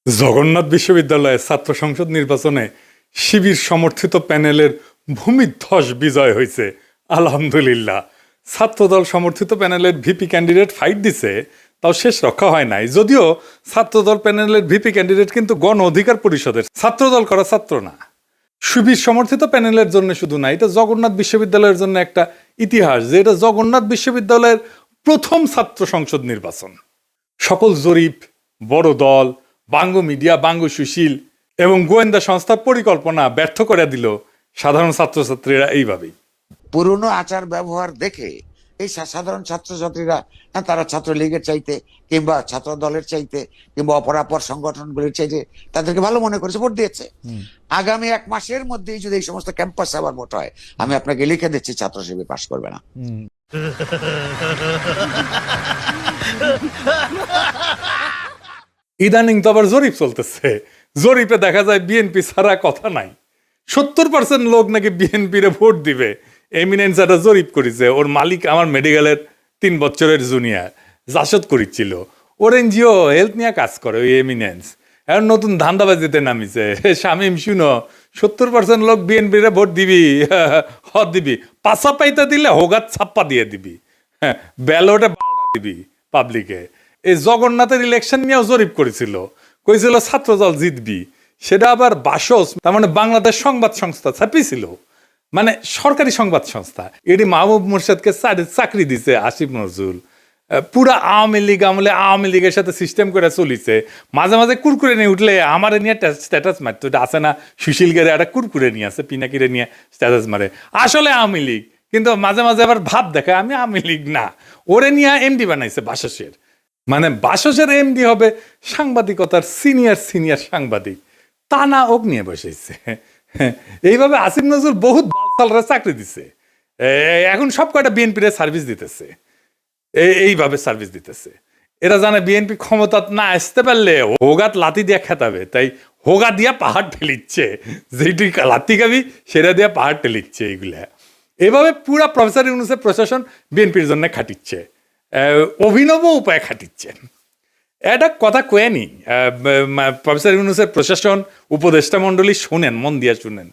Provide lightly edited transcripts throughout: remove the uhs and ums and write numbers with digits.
জগন্নাথ বিশ্ববিদ্যালয়ের ছাত্র সংসদ নির্বাচনে শিবির সমর্থিত প্যানেলের ভূমিধ্বস বিজয় হয়েছে। আলহামদুলিল্লাহ। ছাত্রদল সমর্থিত প্যানেলের ভিপি ক্যান্ডিডেট ফাইট দিছে, তাও শেষ রক্ষা হয় নাই। যদিও ছাত্রদল প্যানেলের ভিপি ক্যান্ডিডেট কিন্তু গণ অধিকার পরিষদের, ছাত্রদল করা ছাত্র না। শিবির সমর্থিত প্যানেলের জন্য শুধু না, এটা জগন্নাথ বিশ্ববিদ্যালয়ের জন্য একটা ইতিহাস যে এটা জগন্নাথ বিশ্ববিদ্যালয়ের প্রথম ছাত্র সংসদ নির্বাচন। সকল জরিপ, বড় দল, বাঙ্গ মিডিয়া, বাঙ্গ সুশীল এবং গোয়েন্দা সংস্থার পরিকল্পনা ব্যর্থ করে দিল সাধারণ ছাত্রছাত্রীরা এইভাবেই। পুরনো আচার ব্যবহার দেখে এই সাধারণ ছাত্রছাত্রীরা তারা ছাত্রলীগের চাইতে কিংবা ছাত্র দলের চাইতে কিংবা অপরাপর সংগঠনগুলির চাইতে তাদেরকে ভালো মনে করেছে, ভোট দিয়েছে। আগামী 1 মাসের মধ্যেই যদি এই সমস্ত ক্যাম্পাসে আবার ভোট হয়, আমি আপনাকে লিখে দিচ্ছি ছাত্র শিবির পাশ করবে না। ইদানিং তো আবার জরিপ চলতেছে। জরিপে দেখা যায় বিএনপি ছাড়া কথা নাই। 70% লোক নাকি বিএনপিরে ভোট দিবে। এমিনেন্স একটা জরিপ করেছে, ওর মালিক আমার মেডিকেলের 3 বছরের জুনিয়র জাসদ করেছিল। ওর এনজিও হেলথ নিয়ে কাজ করে ওই এমিনেন্স। এখন নতুন ধান্দাবাজিতে নামিছে। শামিম শুনো, 70% লোক বিএনপিরে ভোট দিবি, হদ দিবি, পাশা পাইতে দিলে হোগাত ছাপ্পা দিয়ে দিবি, হ্যাঁ ব্যালটে দিবি পাবলিকে। এই জগন্নাথের ইলেকশন নিয়েও জরিপ করেছিল, কইছিল ছাত্রদল জিতবি। সেটা আবার বাসস, তার মানে বাংলাদেশ সংবাদ সংস্থা ছাপিয়েছিল, মানে সরকারি সংবাদ সংস্থা। এটি মাহবুব মুর্শেদকে চাকরি দিছে আসিফ নজরুল। পুরা আওয়ামী লীগ আমলে আওয়ামী লীগের সাথে সিস্টেম করে চলিছে। মাঝে মাঝে কুরকুরে নিয়ে উঠলে আমার নিয়ে স্ট্যাটাস মারতো। এটা আছে না, সুশীল গেরে একটা কুরকুরে নিয়ে আছে, পিনাকিরে নিয়ে স্ট্যাটাস মারে, আসলে আওয়ামী লীগ। কিন্তু মাঝে মাঝে আবার ভাব দেখায় আমি আওয়ামী লীগ না। ওরে নিয়ে এমডি বানাইছে বাসসের। মানে বাসসের এমডি হবে সাংবাদিকতার সিনিয়র সাংবাদিক, তা না ওক নিয়ে বসেছে। এইভাবে আসিফ নজরুল বহুত বালসালরা চাকরি দিছে। এখন সব কয়টা বিএনপির সার্ভিস দিতেছে, এইভাবে সার্ভিস দিতেছে। এরা জানে বিএনপি ক্ষমতা না আসতে পারলে হোগাত লাতি দিয়া খেতাবে, তাই হোগা দিয়া পাহাড় ঠেলিচ্ছে। যেটি লাতি খাবি সেটা দিয়া পাহাড় ঠেলিচ্ছে। এইগুলা এভাবে পুরা প্রফেসর ইউনূসের প্রশাসন বিএনপির জন্য খাটিচ্ছে, অভিনব উপায়ে খাটিচ্ছেন। এটা কথা কয়েনি প্রফেসর ইউনূসের প্রশাসন, উপদেষ্টা মণ্ডলী শুনেন, মন দিয়ে শুনেন।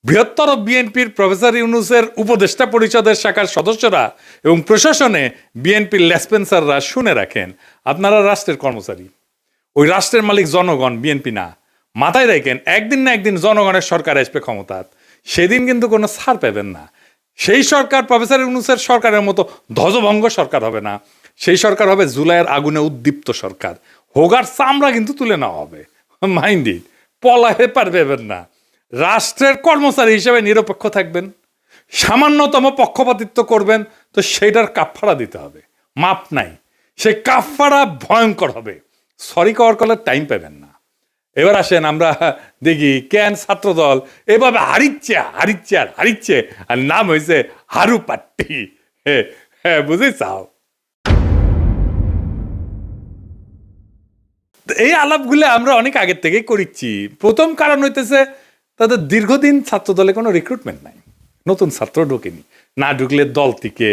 বৃহত্তর বিএনপির প্রফেসর ইউনূসের উপদেষ্টা পরিষদের শাখার সদস্যরা এবং প্রশাসনে বিএনপির লেসপেন্সাররা শুনে রাখেন, আপনারা রাষ্ট্রের কর্মচারী, ওই রাষ্ট্রের মালিক জনগণ, বিএনপি না। মাথায় রাখেন, একদিন না একদিন জনগণের সরকার আসবে ক্ষমতাত, সেদিন কিন্তু কোনো ছাড় পাবেন না। সেই সরকার প্রফেসর ইউনূসের সরকারের মতো ধ্বজভঙ্গ সরকার হবে না। সেই সরকার হবে জুলাইয়ের আগুনে উদ্দীপ্ত সরকার। হোগার চামড়া কিন্তু তুলে নেওয়া হবে, মাইন্ডি পলাহে পারবেন না। রাষ্ট্রের কর্মচারী হিসেবে নিরপেক্ষ থাকবেন, সামান্যতম পক্ষপাতিত্ব করবেন তো সেইটার কাফফারা দিতে হবে, মাপ নাই। সেই কাফফারা ভয়ঙ্কর হবে, সরি কওয়ার কলের টাইম পাবেন না। এবার আসেন আমরা দেখি কেন ছাত্রদল এভাবে হারিচ্ছে, আর নাম হয়েছে হারু পাট্টি। হ্যাঁ বুঝে চাও। এই আলাপগুলো আমরা অনেক আগের থেকেই করিচ্ছি। প্রথম কারণ হইতেছে তাদের দীর্ঘদিন ছাত্রদলে কোনো রিক্রুটমেন্ট নাই, নতুন ছাত্র ঢোকেনি। না ঢুকলে দল থেকে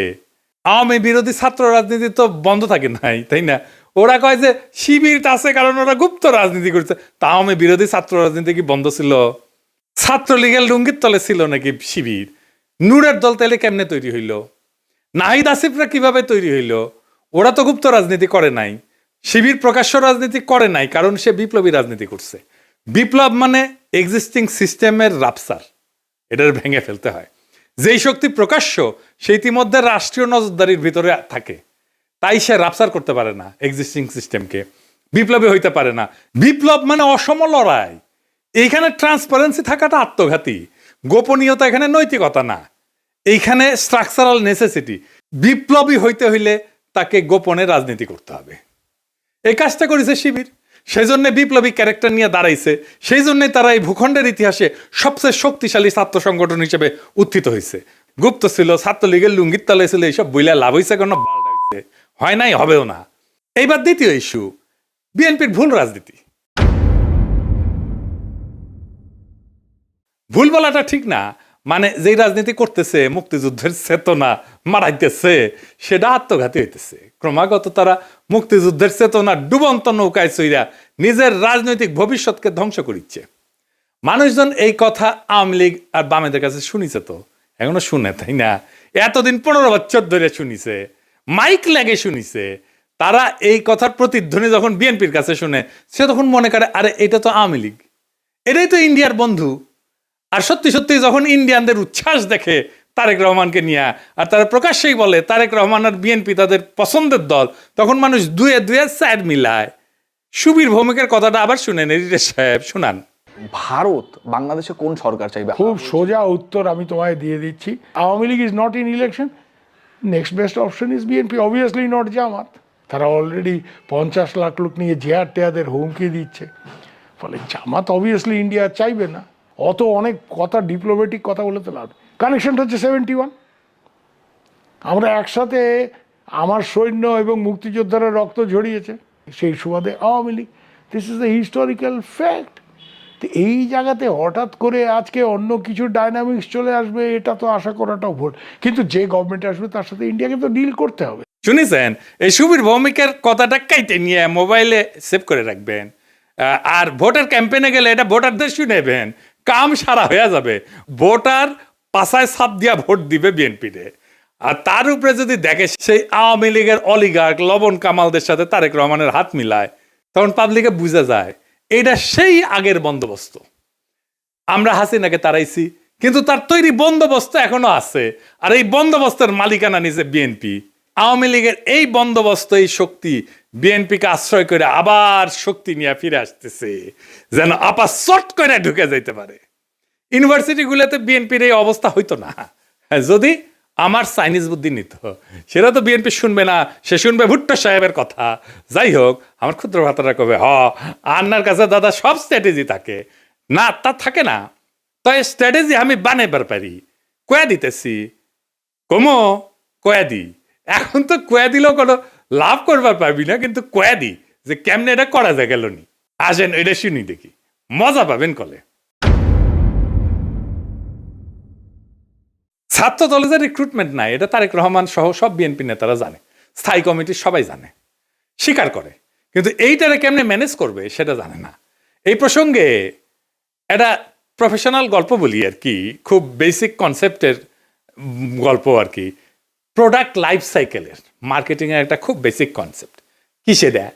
আওয়ামী বিরোধী ছাত্র রাজনীতি তো বন্ধ থাকে নাই, তাই না? ওরা কয় যে শিবির আছে কারণ ওরা গুপ্ত রাজনীতি করছে। তা আওয়ামী বিরোধী ছাত্র রাজনীতি কি বন্ধ ছিল? ছাত্রলীগের লুঙ্গির তলে ছিল নাকি শিবির? নূরের দল তাইলে কেমনে তৈরি হইল? নাহিদ আসিফরা কিভাবে তৈরি হইল? ওরা তো গুপ্ত রাজনীতি করে নাই। শিবির প্রকাশ্য রাজনীতি করে নাই, কারণ সে বিপ্লবী রাজনীতি করছে। বিপ্লব মানে এক্সিস্টিং সিস্টেমের রাপসার, এটার ভেঙে ফেলতে হয়। যেই শক্তি প্রকাশ্য সে ইতিমধ্যে রাষ্ট্রীয় নজরদারির ভিতরে থাকে, তাই সে রাপসার করতে পারে না এক্সিস্টিং সিস্টেমকে, বিপ্লবী হইতে পারে না। বিপ্লব মানে অসম লড়াই। এইখানে ট্রান্সপারেন্সি থাকাটা আত্মঘাতী, গোপনীয়তা এখানে নৈতিকতা না, এইখানে স্ট্রাকচারাল নেসেসিটি। বিপ্লবী হইতে হইলে তাকে গোপনে রাজনীতি করতে হবে। এই কাজটা করেছে শিবির, সেই জন্য বিপ্লবী ক্যারেক্টার নিয়ে দাঁড়াইছে। সেই জন্যই তারা এই ভূখণ্ডের ইতিহাসে সবচেয়ে শক্তিশালী ছাত্র সংগঠন হিসেবে উত্থিত হয়েছে। গুপ্ত ছিল, ছাত্রলীগের লুঙ্গির তলে ছিল, এইসব বইলা লাভ হয়েছে কেন? হয় নাই, হবেও না। এইবার দ্বিতীয় ইস্যু, বিএনপির ভুল রাজনীতি। ভুল বলাটা ঠিক না, মানে যেই রাজনীতি করতেছে মুক্তিযুদ্ধের চেতনা মারাইতেছে সেটা আত্মঘাতী হইতেছে। ক্রমাগত তারা মুক্তিযুদ্ধের চেতনা ডুবন্ত নৌকায় চইরা নিজের রাজনৈতিক ভবিষ্যৎকে ধ্বংস করিচ্ছে। মানুষজন এই কথা আওয়ামী লীগ আর বামেদের কাছে শুনিছে, তো এখনো শুনে, তাই না? এতদিন 15 বছর ধরে শুনিছে, মাইক লাগে শুনিছে। তারা এই কথার প্রতিধ্বনি যখন বিএনপির কাছে শুনে, সে তখন মনে করে আরে এটা তো আওয়ামী লীগ, এটাই তো ইন্ডিয়ার বন্ধু। আর সত্যি সত্যি যখন ইন্ডিয়ানদের উচ্ছ্বাস দেখে তারেক রহমানকে নিয়ে, আর তারা প্রকাশ্যেই বলে তারেক রহমান আর বিএনপি তাদের পছন্দের দল, তখন মানুষ দুয়ে দুয়ে স্যার মিলায়। সুবীর ভৌমিকের কথাটা আবার শুনেন, এডিটর সাহেব শুনান। ভারত বাংলাদেশে কোন সরকার চাইবে? খুব সোজা উত্তর আমি তোমায় দিয়ে দিচ্ছি। Awami League is not in election, next best option is BNP, obviously not Jamaat. তারা অলরেডি 50 লাখ লোক নিয়ে জেহার টেয়াদের হুমকি দিচ্ছে, ফলে জামাত অবভিয়াসলি ইন্ডিয়া চাইবে না। অত অনেক কথা, ডিপ্লোম্যাটিক কথা বলে তো লাভ। কানেকশনটা হচ্ছে 71। আমরা একসাথে, আমার সৈন্য এবং মুক্তিযোদ্ধারা রক্ত ঝরিয়েছে, সেই সুবাদে Awami League. This is the historical fact. তো এই জায়গাতে হঠাৎ করে আজকে অন্য কিছু ডাইনামিক্স চলে আসবে, এটা তো আশা করাটাও ভুল। কিন্তু যে গভর্নমেন্ট আসবে তার সাথে ইন্ডিয়াকে তো ডিল করতে হবে। শুনেছেন? এই সুবীর ভৌমিকের কথাটা কাইটে নিয়ে মোবাইলে সেভ করে রাখবেন, আর ভোটার ক্যাম্পেইনে গেলে এটা ভোটারদের শুনেবেন, কাম সারা হয়ে যাবে। ভোটার পাশায় ছাপ দিয়া ভোট দিবে বিএনপিতে। আর তার উপরে যদি দেখে সেই আওয়ামী লীগের অলিগার্ক লবণ কামালদের সাথে তারেক রহমানের হাত মিলায়, তখন পাবলিকে বুঝে যায় এটা সেই আগের বন্দোবস্ত। আমরা হাসিনাকে তাড়াইছি, কিন্তু তার তৈরি বন্দোবস্ত এখনো আছে, আর এই বন্দোবস্তের মালিকানা নিছে বিএনপি। আওয়ামী লীগের এই বন্দোবস্ত, এই শক্তি বিএনপিকে আশ্রয় করে আবার শক্তি নিয়ে ফিরে আসতেছে, যেন আপা চট করে ঢুকে যাইতে পারে। ইউনিভার্সিটিগুলোতে বিএনপির এই অবস্থা হইতো না যদি আমার চাইনিজ বুদ্ধি নিত। সেটা তো বিএনপি শুনবে না, সে শুনবে ভুট্টো সাহেবের কথা। যাই হোক, আমার ক্ষুদ্র ভাতারা কবে আন্নার কাছে দাদা সব স্ট্র্যাটেজি থাকে না, তা থাকে না। তাই স্ট্র্যাটেজি আমি বানাইবার পারি, কয়া দিতেছি, কমো কয়া দি। এখন তো কয়া দিলেও কোনো লাভ করবার পারবি না, কিন্তু কয়া দি যে কেমনে এটা করা যায় গেল নি। আসেন এটা শুনি দেখি, মজা পাবেন কলে। ছাত্র দলে যে রিক্রুটমেন্ট নাই, এটা তারেক রহমান সহ সব বিএনপি নেতারা জানে, স্থায়ী কমিটির সবাই জানে, স্বীকার করে, কিন্তু এইটারে কেমনে ম্যানেজ করবে সেটা জানে না। এই প্রসঙ্গে একটা প্রফেশনাল গল্প বলি আর কি, খুব বেসিক কনসেপ্টের গল্প আর কি। প্রোডাক্ট লাইফ সাইকেলের মার্কেটিং এর একটা খুব বেসিক কনসেপ্ট। কিসে দেয়?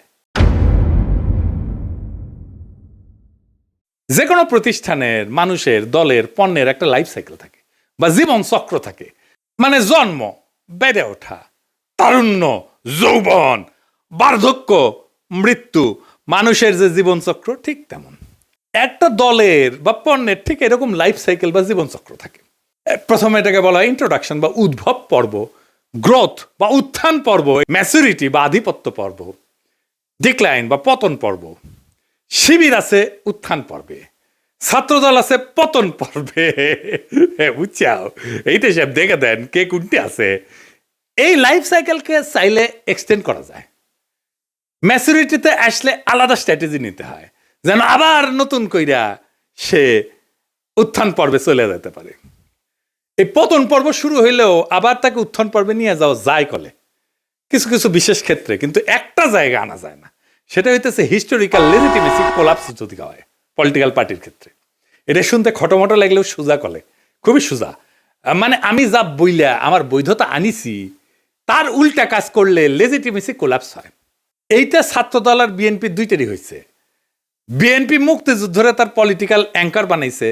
যে কোনো প্রতিষ্ঠানের, মানুষের, দলের, পণ্যের একটা লাইফ সাইকেল থাকে বা জীবন চক্র থাকে। মানে জন্ম, বেড়ে ওঠা, তারুণ্য, যৌবন, বার্ধক্য, মৃত্যু, মানুষের যে জীবন চক্র ঠিক তেমন একটা দলের বা পণ্যের ঠিক এরকম লাইফ সাইকেল বা জীবন চক্র থাকে। প্রথমে এটাকে বলা হয় ইন্ট্রোডাকশন বা উদ্ভব পর্ব, গ্রোথ বা উত্থান পর্ব, ম্যাচুরিটি বা আধিপত্য পর্ব, ডিক্লাইন বা পতন পর্ব। শিবির আছে উত্থান পর্বে, ছাত্রদল আছে পতন পর্বে। বুঝছাও? এইটা সব দেখে দেন কে কোনটি আছে। এই লাইফ সাইকেলকে চাইলে এক্সটেন্ড করা যায়। ম্যাচুরিটিতে আসলে আলাদা স্ট্র্যাটেজি নিতে হয়, যেন আবার নতুন কইরা সে উত্থান পর্বে চলে যেতে পারে। এই পতন পর্ব শুরু হইলেও আবার তাকে উত্থান পর্বে নিয়ে যাওয়া যায় কলে কিছু কিছু বিশেষ ক্ষেত্রে, কিন্তু একটা জায়গা আনা যায় না। সেটা হইতেছে হিস্টোরিক্যাল লেজিটিমেসি কোলাপস যদি হয় পলিটিক্যাল পার্টির ক্ষেত্রে। এটা শুনতে খটোমটো লাগলেও সোজা কলে, খুবই সোজা। মানে আমি যা বইলা আমার বৈধতা আনিছি তার উল্টা কাজ করলে লেজিটিমেসি কোলাপস হয়। এইটা ছাত্রদল আর বিএনপি দুইটারই হয়েছে। বিএনপি মুক্তিযুদ্ধরে তার পলিটিক্যাল অ্যাঙ্কার বানাইছে,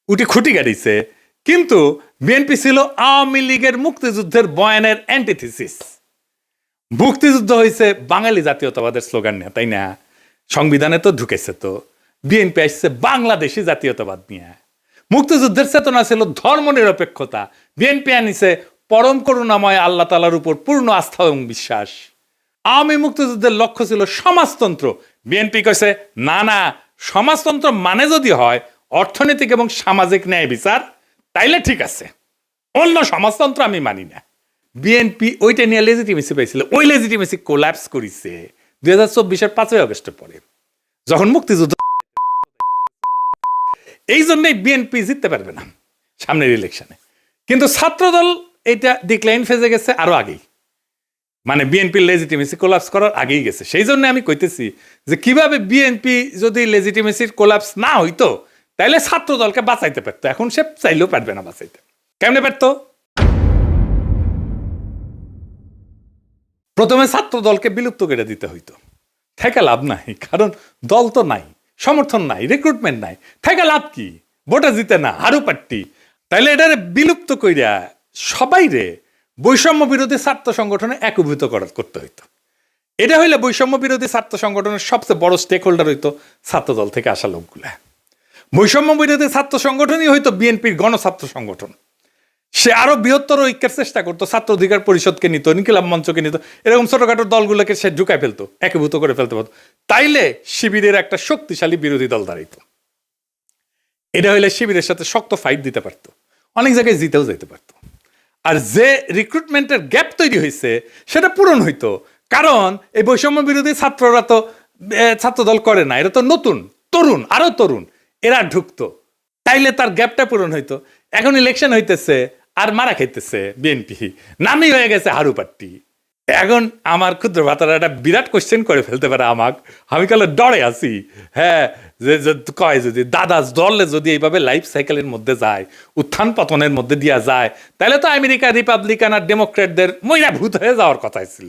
উঠি খুঁটি গাড়িছে, কিন্তু বিএনপি ছিল আওয়ামী লীগের মুক্তিযুদ্ধের বয়ানের অ্যান্টিথিসিস। মুক্তিযুদ্ধ হয়েছে বাঙালি জাতীয়তাবাদের স্লোগান নিয়ে, তাই না? সংবিধানে তো ঢুকেছে। তো বিএনপি আসছে বাংলাদেশি জাতীয়তাবাদ নিয়ে। মুক্তিযুদ্ধের চেতনা ছিল ধর্ম নিরপেক্ষতা, বিএনপি আনিছে পরম করুণাময় আল্লাহ তাআলার উপর পূর্ণ আস্থা এবং বিশ্বাস। আওয়ামী মুক্তিযুদ্ধের লক্ষ্য ছিল সমাজতন্ত্র, বিএনপি কইছে না না, সমাজতন্ত্র মানে যদি হয় অর্থনৈতিক এবং সামাজিক ন্যায় বিচার, তাইলে ঠিক আছে, অন্য সমাজতন্ত্র আমি মানি না। বিএনপি ওইটা নিয়ে লেজিটিমেসি পাইছিল, ওই লেজিটিমেসি কোল্যাপস করেছে 2024-এর 5ই আগস্টের পরে, যখন মুক্তিযুদ্ধ। এই জন্যই বিএনপি জিততে পারবে না। সামনের ইলেকশনে। কিন্তু ছাত্রদল এটা ডিক্লাইন ফেজে গেছে আরো আগেই, মানে বিএনপির লেজিটিমেসি কোলাপস করার আগেই গেছে। সেই জন্য আমি কইতেছি যে কিভাবে বিএনপি যদি লেজিটিমেসির কোলাপস না হইতো তাইলে ছাত্র দলকে বাঁচাইতে পারতো, এখন সে চাইলেও পারবে না বাঁচাইতে। কেমনে পারতো? প্রথমে ছাত্র দলকে বিলুপ্ত করে দিতে হইতো, থেকে লাভ নাই, কারণ দল তো নাই, সমর্থন নাই, রিক্রুটমেন্ট নাই, থেকে লাভ কি? ভোটে জিতে না, হারু পাট্টি। তাইলে এটারে বিলুপ্ত কইরা সবাই রে বৈষম্য বিরোধী ছাত্র সংগঠনে একীভূত করতে হইতো। এটা হইলে বৈষম্য বিরোধী ছাত্র সংগঠনের সবচেয়ে বড় স্টেক হোল্ডার হইতো ছাত্রদল থেকে আসা লোকগুলা। বৈষম্য বিরোধী ছাত্র সংগঠনই হইতো বিএনপির গণছাত্র সংগঠন। সে আরো বৃহত্তর ঐক্যের চেষ্টা করতো, ছাত্র অধিকার পরিষদকে নিত, ইনকিলাব মঞ্চকে নিত, এরকম ছোটখাটো দলগুলোকে সে ঢুকায় ফেলতো, একীভূত করে ফেলতে পারতো। তাইলে শিবিরের একটা শক্তিশালী বিরোধী দল দাঁড়াইতো। এটা হইলে শিবিরের সাথে শক্ত ফাইট দিতে পারতো, অনেক জায়গায় জিতেও যেতে পারতো। আর যে রিক্রুটমেন্টের গ্যাপ তৈরি হয়েছে সেটা পূরণ হইতো, কারণ এই বৈষম্য বিরোধী ছাত্ররা তো ছাত্রদল করে না, এরা তো নতুন তরুণ, আরো তরুণ, এরা ঢুকতো, তাইলে তার গ্যাপটা পূরণ হইতো। এখন ইলেকশন হইতেছে আর মারা খাইতেছে বিএনপি, নামই হয়ে গেছে হারু পাট্টি। এখন আমার ক্ষুদ্র ভাতারা একটা বিরাট কোশ্চেন করে ফেলতে পারে আমাকে, আমি কালে ডরে আছি। হ্যাঁ, যে কয় যদি দাদা দলে যদি এইভাবে লাইফ সাইকেলের মধ্যে যায়, উত্থান পতনের মধ্যে দিয়া যায়, তাহলে তো আমেরিকা রিপাবলিকান আর ডেমোক্রেটদের মইরা ভূত হয়ে যাওয়ার কথাই ছিল।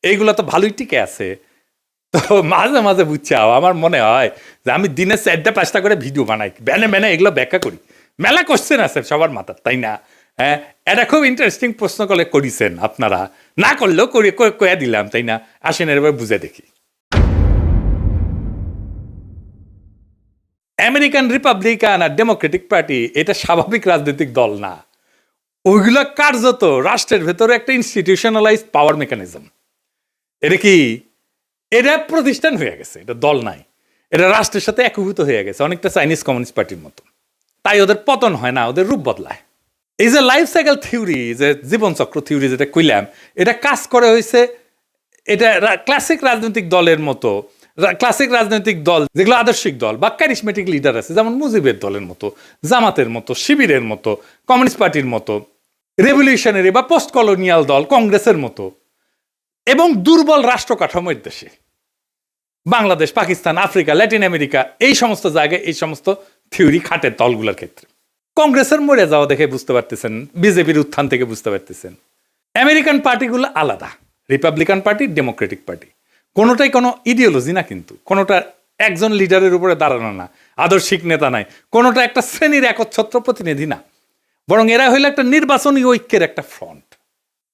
এইগুলো তো ভালোই টিকে আছে। তো মাঝে মাঝে বুঝছাও আমার মনে হয় যে আমি দিনে 4-5টা করে ভিডিও বানাই, ব্যানে এগুলো ব্যাখ্যা করি। মেলা কোশ্চেন আছে সবার মাথার, তাই না? হ্যাঁ, এটা খুব ইন্টারেস্টিং প্রশ্ন করে করেছেন আপনারা, না করলেও কয়ে দিলাম, তাই না? আসেন এবার বুঝে দেখি। আমেরিকান রিপাবলিকান আর ডেমোক্রেটিক পার্টি এটা স্বাভাবিক রাজনৈতিক দল না, ওইগুলো কার্যত রাষ্ট্রের ভেতরে একটা ইনস্টিটিউশনালাইজড পাওয়ার মেকানিজম। এটা কি? এটা প্রতিষ্ঠান হয়ে গেছে, এটা দল নাই, এটা রাষ্ট্রের সাথে একীভূত হয়ে গেছে, অনেকটা চাইনিজ কমিউনিস্ট পার্টির মতো। তাই ওদের পতন হয় না, ওদের রূপ বদলায়। এই যে লাইফ সাইকেল থিওরি, যে জীবনচক্র থিওরি যেটা কইলাম, এটা কাজ করে হয়েছে, এটা ক্লাসিক রাজনৈতিক দলের মতো, ক্লাসিক রাজনৈতিক দল যেগুলো আদর্শিক দল বা ক্যারিসমেটিক লিডার আছে, যেমন মুজিবের দলের মতো, জামাতের মতো, শিবিরের মতো, কমিউনিস্ট পার্টির মতো, রেভলিউশনারি বা পোস্ট কলোনিয়াল দল কংগ্রেসের মতো, এবং দুর্বল রাষ্ট্র কাঠামোর দেশে Bangladesh, Pakistan, Africa, Latin America, এই সমস্ত জায়গায় এই সমস্ত থিওরি খাটে দলগুলোর ক্ষেত্রে। কংগ্রেসের মরে যাওয়া দেখে বুঝতে পারতেছেন, বিজেপির উত্থান থেকে বুঝতে পারতেছেন। আমেরিকান পার্টিগুলো আলাদা, রিপাবলিকান পার্টি, ডেমোক্রেটিক পার্টি, কোনোটাই কোনো ইডিওলজি না, কিন্তু কোনোটা একজন লিডারের উপরে দাঁড়ানো না, আদর্শিক নেতা নাই, কোনোটা একটা শ্রেণীর একচ্ছত্র প্রতিনিধি না, বরং এরা হইলো একটা নির্বাচনী ঐক্যের একটা ফ্রন্ট।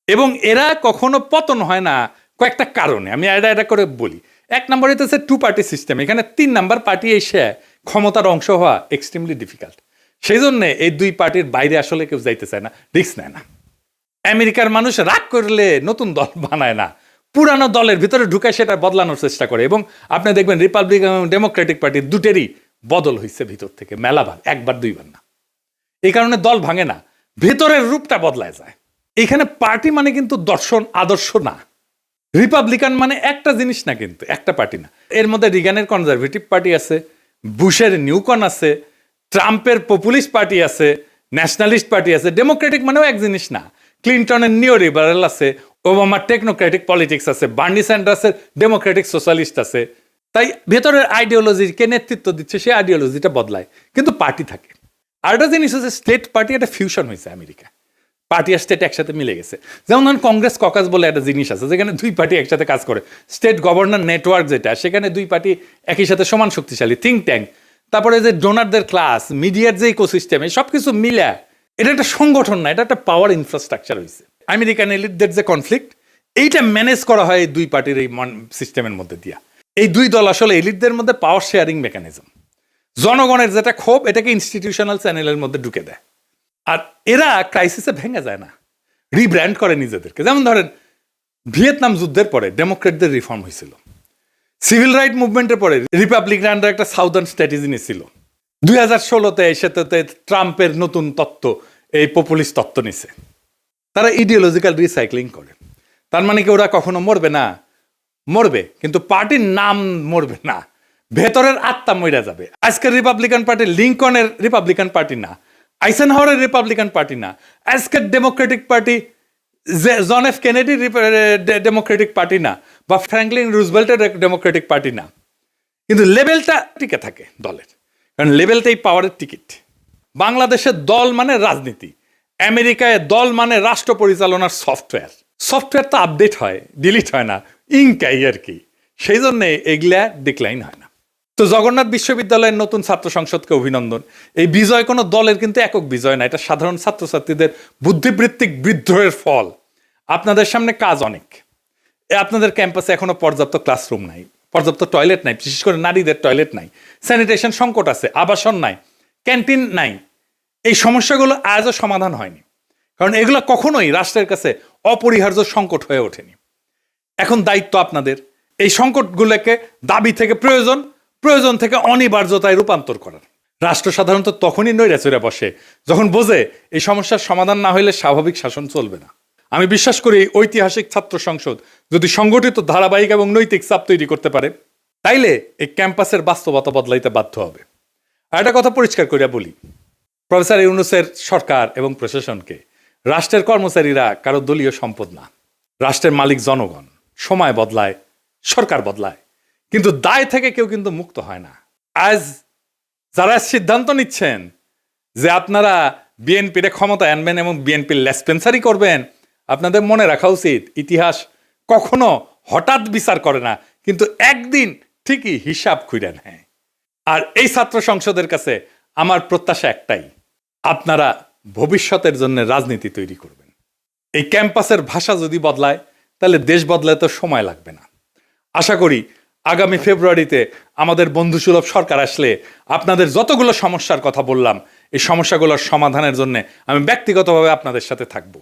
এবং এরা কখনো পতন হয় না কয়েকটা কারণে, আমি এটা করে বলি। এক নম্বর হইতেছে 2 পার্টি সিস্টেম, এখানে 3 নাম্বার পার্টি এসে ক্ষমতার অংশ হওয়া এক্সট্রিমলি ডিফিকাল্ট। সেই জন্য এই 2 পার্টির বাইরে আসলে কেউ যাইতে চায় না, রিস্ক নেয় না। আমেরিকার মানুষ রাগ করলে নতুন দল বানায় না, পুরানো দলের ভিতরে ঢুকে সেটা বদলানোর চেষ্টা করে। এবং আপনি দেখবেন রিপাবলিকান এবং ডেমোক্রেটিক পার্টির দুটেরই বদল হয়েছে ভিতর থেকে মেলাবার, 1-2 বার না। এই কারণে দল ভাঙে না, ভেতরের রূপটা বদলায় যায়। এখানে পার্টি মানে কিন্তু দর্শন আদর্শ না, রিপাবলিকান মানে একটা জিনিস না, কিন্তু একটা পার্টি না। এর মধ্যে রিগানের কনজারভেটিভ পার্টি আছে, বুশের নিউকন আছে, ট্রাম্পের পপুলিস্ট পার্টি আছে, ন্যাশনালিস্ট পার্টি আছে। ডেমোক্রেটিক মানেও এক জিনিস না, ক্লিন্টনের নিও লিবারেল আছে, ওবামার টেকনোক্রেটিক পলিটিক্স আছে, বার্নি স্যান্ডার্সের ডেমোক্রেটিক সোশ্যালিস্ট আছে। তাই ভেতরের আইডিওলজিকে নেতৃত্ব দিচ্ছে, সেই আইডিওলজিটা বদলায়, কিন্তু পার্টি থাকে। আর একটা জিনিস হচ্ছে স্টেট পার্টি, একটা ফিউশন হয়েছে আমেরিকা, পার্টি আর স্টেট একসাথে মিলে গেছে। যেমন ধরুন কংগ্রেস ককাস বলে একটা জিনিস আছে, যেখানে 2 পার্টি একসাথে কাজ করে। স্টেট গভর্নর নেটওয়ার্ক যেটা, সেখানে 2 পার্টি একই সাথে সমান শক্তিশালী, থিঙ্ক ট্যাঙ্ক, তারপরে যে ডোনারদের ক্লাস, মিডিয়ার যে ইকোসিস্টেম, এই সব কিছু মিলে এটা একটা সংগঠন না, এটা একটা পাওয়ার ইনফ্রাস্ট্রাকচার হয়েছে। আমেরিকান এলিটদের যে কনফ্লিক্ট, এইটা ম্যানেজ করা হয় এই 2 পার্টির এই সিস্টেমের মধ্যে দিয়া। এই 2 দল আসলে এলিটদের মধ্যে পাওয়ার শেয়ারিং মেকানিজম, জনগণের যেটা ক্ষোভ এটাকে ইনস্টিটিউশনাল চ্যানেলের মধ্যে ঢুকে দেয়। আর এরা ক্রাইসিসে ভেঙে যায় না, রিব্র্যান্ড করে নিজেদেরকে। যেমন ধরেন ভিয়েতনাম যুদ্ধের পরে ডেমোক্রেটদের রিফর্ম হয়েছিল, সিভিল রাইট মুভমেন্টের পরে রিপাবলিকানরা একটা সাউদার্ন স্ট্র্যাটেজি নিয়েছিল, 2016-তে সেটাতে ট্রাম্পের নতুন তত্ত্ব, এই পপুলিস্ট তত্ত্ব নিছে। তারা ইডিওলজিক্যাল রিসাইক্লিং করে। তার মানে কি ওরা কখনো মরবে না? মরবে, কিন্তু পার্টির নাম মরবে না, ভেতরের আত্মা মরে যাবে। আজকের রিপাবলিকান পার্টি লিঙ্কনের রিপাবলিকান পার্টি না, আইসেনহাওয়ারের রিপাবলিকান পার্টি না, আজকের Democratic party John F Kennedy Democratic party না, বা ফ্র্যাঙ্কলিন রুজভেল্টের ডেমোক্রেটিক পার্টি না, কিন্তু লেভেলটা টিকে থাকে দলের, কারণ লেভেলটাই পাওয়ারের টিকিট। বাংলাদেশের দল মানে রাজনীতি, আমেরিকায় দল মানে রাষ্ট্র পরিচালনার সফটওয়্যার। সফটওয়্যার তো আপডেট হয়, ডিলিট হয় না, ইনকাই আর কি, সেই জন্য এগুলা ডিক্লাইন হয় না। তো জগন্নাথ বিশ্ববিদ্যালয়ের নতুন ছাত্র সংসদকে অভিনন্দন। এই বিজয় কোনো দলের কিন্তু একক বিজয় না, এটা সাধারণ ছাত্রছাত্রীদের বুদ্ধিবৃত্তিক বিদ্রোহের ফল। আপনাদের সামনে কাজ অনেক। আপনাদের ক্যাম্পাসে এখনো পর্যাপ্ত ক্লাসরুম নাই, পর্যাপ্ত টয়লেট নাই, বিশেষ করে নারীদের টয়লেট নাই, স্যানিটেশন সংকট আছে, আবাসন নাই, ক্যান্টিন নাই। এই সমস্যাগুলো আজও সমাধান হয়নি, কারণ এগুলো কখনোই রাষ্ট্রের কাছে অপরিহার্য সংকট হয়ে ওঠেনি। এখন দায়িত্ব আপনাদের এই সংকটগুলোকে দাবি থেকে প্রয়োজন, প্রয়োজন থেকে অনিবার্যতায় রূপান্তর করার। রাষ্ট্র সাধারণত তখনই নৈরাচরে বসে যখন বোঝে এই সমস্যার সমাধান না হলে স্বাভাবিক শাসন চলবে না। আমি বিশ্বাস করি ঐতিহাসিক ছাত্র সংসদ যদি সংগঠিত, ধারাবাহিক এবং নৈতিক চাপ তৈরি করতে পারে, তাইলে এই ক্যাম্পাসের বাস্তবতা বদলাইতে বাধ্য হবে। আর একটা কথা পরিষ্কার করিয়া বলি, প্রফেসর ইউনূসের সরকার এবং প্রশাসনকে রাষ্ট্রের কর্মচারীরা কারো দলীয় সম্পদ না। রাষ্ট্রের মালিক জনগণ। সময় বদলায়, সরকার বদলায়, কিন্তু দায় থেকে কেউ কিন্তু মুক্ত হয় না। আজ যারা সিদ্ধান্ত নিচ্ছেন যে আপনারা বিএনপির ক্ষমতায় আনবেন এবং বিএনপির লেসপেন্সারি করবেন, আপনাদের মনে রাখা উচিত ইতিহাস কখনো হঠাৎ বিচার করে না, কিন্তু একদিন ঠিকই হিসাব খুঁড়ে নেয়। আর এই ছাত্র সংসদের কাছে আমার প্রত্যাশা একটাই, আপনারা ভবিষ্যতের জন্য রাজনীতি তৈরি করবেন। এই ক্যাম্পাসের ভাষা যদি বদলায়, তাহলে দেশ বদলাতে তো সময় লাগবে না। আশা করি আগামী ফেব্রুয়ারিতে আমাদের বন্ধুসুলভ সরকার আসলে আপনাদের যতগুলো সমস্যার কথা বললাম, এই সমস্যাগুলোর সমাধানের জন্য আমি ব্যক্তিগতভাবে আপনাদের সাথে থাকব।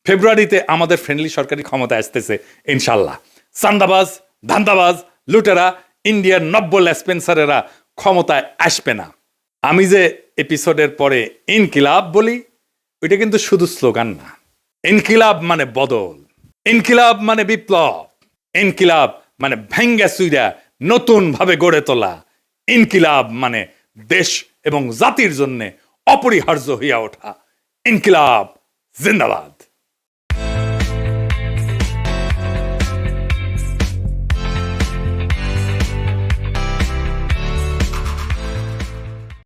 ফেব্রুয়ারিতে আমাদের ফ্রেন্ডলি সরকারি ক্ষমতায় আসতেছে ইনশাল্লাহ। চান্দাবাজ, ধান্দাবাজ, লুটেরা, ইন্ডিয়ার নব্য লেসপেন্সারেরা ক্ষমতায় আসবে না। আমি যে এপিসোডের পরে ইনকিলাব বলি, ওইটা কিন্তু শুধু স্লোগান না। ইনকিলাব মানে বদল, ইনকিলাব মানে বিপ্লব, ইনকিলাব মানে ভেঙ্গা চুইরা নতুন ভাবে গড়ে তোলা, ইনকিলাব মানে দেশ এবং জাতির জন্য অপরিহার্য হইয়া ওঠা। ইনকিলাব জিন্দাবাদ।